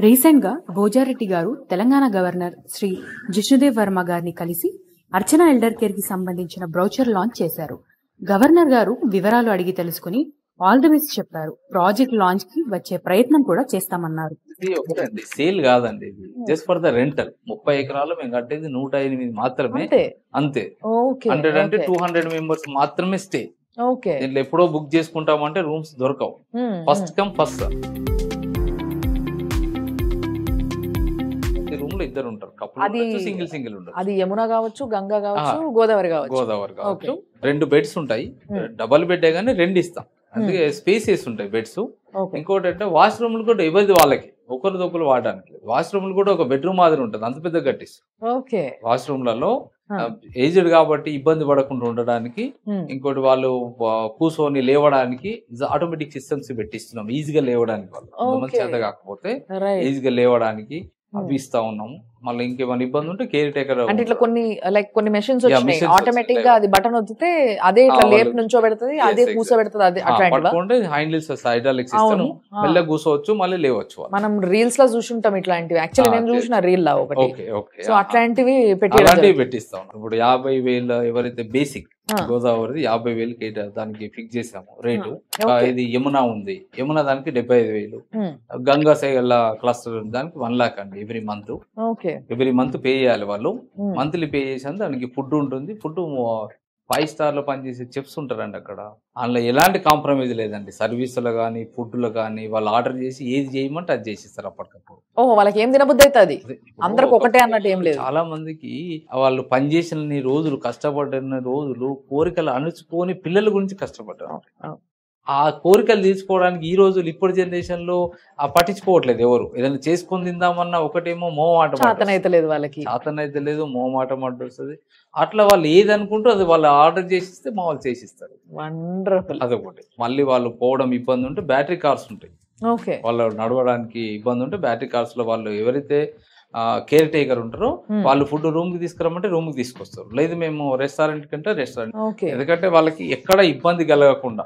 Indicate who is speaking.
Speaker 1: Recent గా భోజారెడ్డి గారు Telangana governor Shri Jishnu Dev Varma గారిని కలిసి అర్చన ఎల్డర్ కేర్ కి సంబంధించిన బ్రౌచర్ లాంచ్ చేశారు. గవర్నర్ గారు వివరాలు అడిగి తెలుసుకుని ఆల్ ది బెస్ట్ చెప్పారు. ప్రాజెక్ట్ లాంచ్ కి వచ్చే ప్రయత్నం కూడా చేస్తామన్నారు.
Speaker 2: ఇది ఒకటండి, సేల్ కాదండి, ఇది జస్ట్ ఫర్ ద రెంటల్. 30 ఎకరాలు మేము కట్టేది 108 మాత్రమే, అంతే. 100 అంటే 200 మెంబర్స్ మాత్రమే స్టే. దీంట్లో ఎప్పుడో బుక్ చేసుకుంటామంటే రూమ్స్ దొరకవు. First come first serve. Room లో ఇద్దరు ఉంటారు, కపుల్ సింగిల్ సింగిల్ ఉంటారు.
Speaker 3: అది యమున కావచ్చు, గంగా కావచ్చు, గోదావరి
Speaker 2: కావచ్చు. 2 బెడ్స్ ఉంటాయి. డబల్ బెడ్ గానీ 2 ఇస్తాం, అందుకే స్పేసెస్ ఉంటాయి బెడ్స్. ఇంకోటి అంటే వాష్రూమ్లు కూడా ఎవరిది వాళ్ళకి, ఒకరిదొకరు వాడడానికి. వాష్రూమ్లు కూడా ఒక బెడ్రూమ్ మాదిరి ఉంటుంది, అంత పెద్ద కట్టిస్తాం. వాష్రూమ్లలో ఏజ్డ్ కాబట్టి ఇబ్బంది పడకుండా ఉండడానికి, ఇంకోటి వాళ్ళు కూర్చొని లేవడానికి ఆటోమేటిక్ సిస్టమ్స్ పెట్టిస్తున్నాం, ఈజీగా లేవడానికి. వాళ్ళు చేత కాకపోతే ఈజీగా లేవడానికి అవి ఇస్తా ఉన్నాము. మళ్ళీ ఇంకేమైనా ఇబ్బంది ఉంటే కేర్ టేకర్
Speaker 3: అంటే ఇట్లా కొన్ని మెషిన్స్ వచ్చినాయి, ఆటోమేటిక్ గా అది బటన్ వదిలితే అదే ఇట్లా లేపు నుంచో పెడుతుంది, అదే కూర్చోబెడుతుంది. అదే అట్లా
Speaker 2: హ్యాండిల్స్ హైడ్రాలిక్స్ ఇస్తాను, మెల్ల కూర్చోవచ్చు, మళ్ళీ లేవచ్చు.
Speaker 3: మనం రీల్స్ లో చూసుంటాం ఇట్లాంటివి. యాక్చువల్లీ నేను చూసిన రీల్ లా ఒకటి, సో అట్లాంటివి
Speaker 2: పెట్టిస్తాం. ఇప్పుడు 50,000 ఎవరైతే బేసిక్ గోదావరి 50,000 దానికి ఫిక్స్ చేసాము రేటు. ఇది యమున ఉంది, యమున దానికి 75,000. గంగా సైగల్ క్లస్టర్ దానికి 1 lakh అండి. ఎవ్రీ మంత్ పే చేయాలి వాళ్ళు. మంత్లీ పే చేసాను, దానికి ఫుడ్ ఉంటుంది. ఫుడ్ 5 star లో పనిచేసే చెఫ్స్ ఉంటారండి అక్కడ. అందులో ఎలాంటి కాంప్రమైజ్ లేదండి. సర్వీసులు కానీ ఫుడ్లు కానీ వాళ్ళు ఆర్డర్ చేసి ఏది చేయమంటే అది చేసిస్తారు అప్పటికప్పుడు.
Speaker 3: వాళ్ళకి ఏం తినబుద్ధి అవుతుంది, అందరికి ఒకటే అన్నట్టు ఏం లేదు.
Speaker 2: చాలా మందికి వాళ్ళు పనిచేసిన రోజులు, కష్టపడిన రోజులు, కోరికలు అణుచుకొని పిల్లల గురించి కష్టపడ్డారు. ఆ కోరికలు తీసుకోవడానికి ఈ రోజులు ఇప్పుడు జనరేషన్ లో పట్టించుకోవట్లేదు ఎవరు. ఏదైనా చేసుకొని తిందామన్నా ఒకటేమో మోహమాటం, చాతనైతే లేదు, మోహమాటం వస్తుంది. అట్లా వాళ్ళు ఏది అనుకుంటూ అది వాళ్ళు ఆర్డర్ చేసిస్తే మా వాళ్ళు చేసిస్తారు.
Speaker 3: వండర్ఫుల్.
Speaker 2: అదొకటి. మళ్ళీ వాళ్ళు పోవడం ఇబ్బంది ఉంటే బ్యాటరీ కార్స్ ఉంటాయి, వాళ్ళు నడవడానికి ఇబ్బంది ఉంటే బ్యాటరీ కార్స్ లో వాళ్ళు ఎవరైతే కేర్ టేకర్ ఉంటారో వాళ్ళు ఫుడ్ రూమ్ కి తీసుకురమ్మంటే రూమ్ కి తీసుకొస్తారు. లేదు మేము రెస్టారెంట్ కంటే రెస్టారెంట్, ఎందుకంటే వాళ్ళకి ఎక్కడ ఇబ్బంది కలగకుండా